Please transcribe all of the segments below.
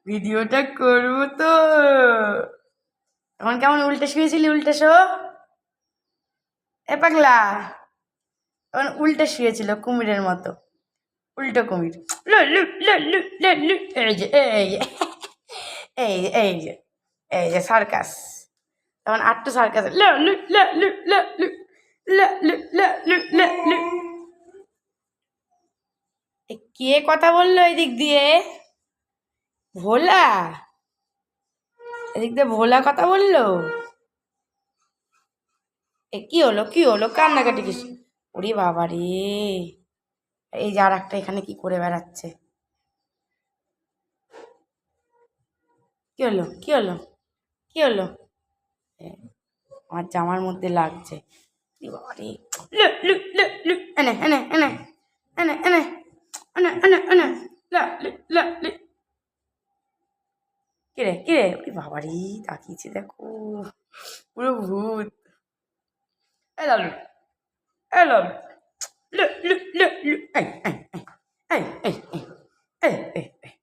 ভিডিওটা করবো তো। এখন কেমন উল্টে শুয়েছিলি? উল্টে শো। এ পাগলা, এখন উল্টে শুয়েছিল কুমিরের মতো। উল্টো কুমির। লু লু লু লু লু লু। এই যে এই যে এই যে এই যে এই যে সার্কাস। তখন আটটু সার্কাস। লু লু লু লু লু লু লু লু লু লু লু লু। কে কথা বললো এদিক দিয়ে? ভোলা? এদিক দিয়ে ভোলা কথা বললো? কি হলো কি হলো? কান্নাকাটি কিছু? ওরে বাবা রে, এই যে আর একটা এখানে কি করে বেড়াচ্ছে? কি হলো কি হলো কি হলো? আমার জামার মধ্যে লাগছে। বাবা রে, লু লু লু লু। এনে এনে এনে এনে এনে এনে এনে এনে লা লু লা লু। কিরে কিরে? ওরে বাবা রে, তাকিয়েছে দেখো, পুরো ভূত। এলো এলো লু লু লু লু। এই এই এই এই এই এই এই।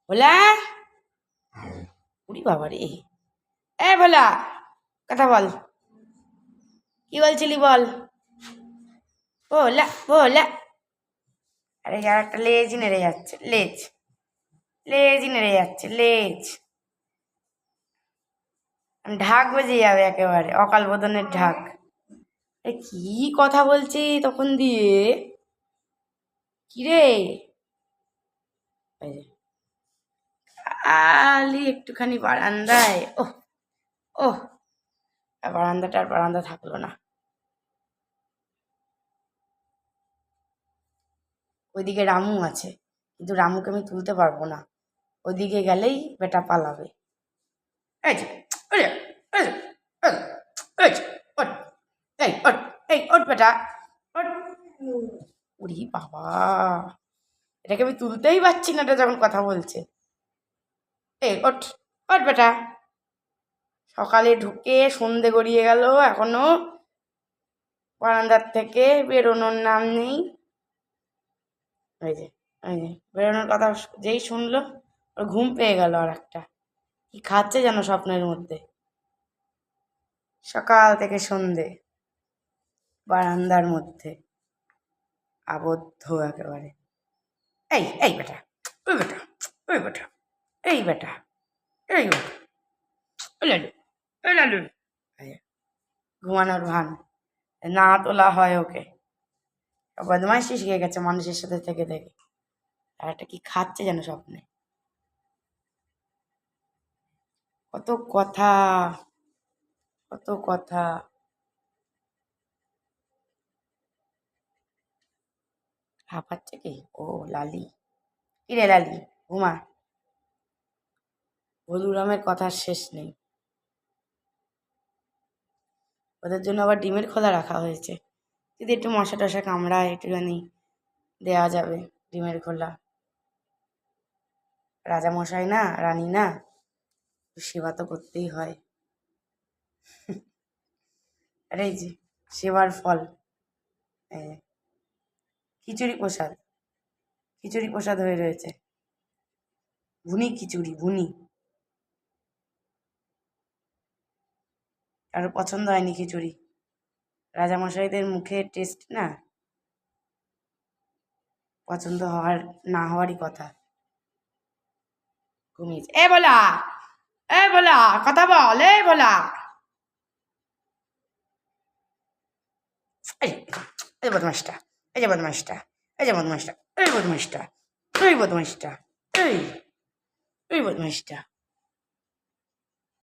ভোলা, উড়ি বাবা রে। এ ভোলা, কথা বল, কি বলছিলি বল। ভোলা ভোলা। আরে যার একটা লেজই নেড়ে যাচ্ছে, লেজ লেজই নেড়ে যাচ্ছে, লেজ। ঢাক বেজে যাবে একেবারে, অকাল বোধনের ঢাক। এ কি কথা বলছি তখন দিয়ে? কিরে, আলি একটুখানি বারান্দায়। ওহ ওহ, বারান্দাটা আর বারান্দা থাকলো না। ওইদিকে রামু আছে, কিন্তু রামুকে আমি তুলতে পারবো না। ওইদিকে গেলেই বেটা পালাবে। এই যে এই যে এই যে এই যে ওঠ, এই ওঠ, এই ওঠ বেটা ওঠ। উরি বাবা, এটাকে আমি তুলতেই পারছি না, এটা যখন কথা বলছে। এই ওঠ ওঠ বেটা। সকালে ঢুকে সন্ধে গড়িয়ে গেল, এখনো বারান্দার থেকে বেরোনোর নাম নেই। এই যে এই যে বেরোনোর কথা যেই শুনলো, ওর ঘুম পেয়ে গেল। আর একটা কি খাচ্ছে যেন স্বপ্নের মধ্যে। সকাল থেকে সন্ধে বারান্দার মধ্যে আবদ্ধ একেবারে। এই এই বেটা, ওই বেটা, ওই বেটা, এই বেটা, এই বেটা, ওই লালু, ওই লালু। ঘুমানোর ভান, না তোলা হয় ওকে। বদমাইশি শিখে গেছে মানুষের সাথে থেকে থেকে। আর একটা কি খাচ্ছে যেন স্বপ্নে। কত কথা, কত কথা। হাঁপাচ্ছে কি? ও লালি। কিরে লালি, ঘুমা। হলুরামের কথার শেষ নেই। ওদের জন্য আবার ডিমের খোলা রাখা হয়েছে, যদি একটু মশা টশা কামড়ায় একটুখানি দেওয়া যাবে ডিমের খোলা। রাজামশাই না, রানী না, সেবা তো করতেই হয়। আরে এই যে সেবার ফল, খিচুড়ি প্রসাদ, খিচুড়ি প্রসাদ হয়ে রয়েছে। ভুনি খিচুড়ি, ভুনি। কারো পছন্দ হয়নি খিচুড়ি? রাজামশাইদের মুখে টেস্ট না, পছন্দ হওয়ার না হওয়ারই কথা। ঘুমিয়েছে। এ বলা, এ বলা, কথা বল, এ বলা। এই বদমাসটা, এই যে বদমাসটা, এই যে বদমাসটা, এই বদমাসটা, এই বদমাসটা, এই এই বদমাসটা।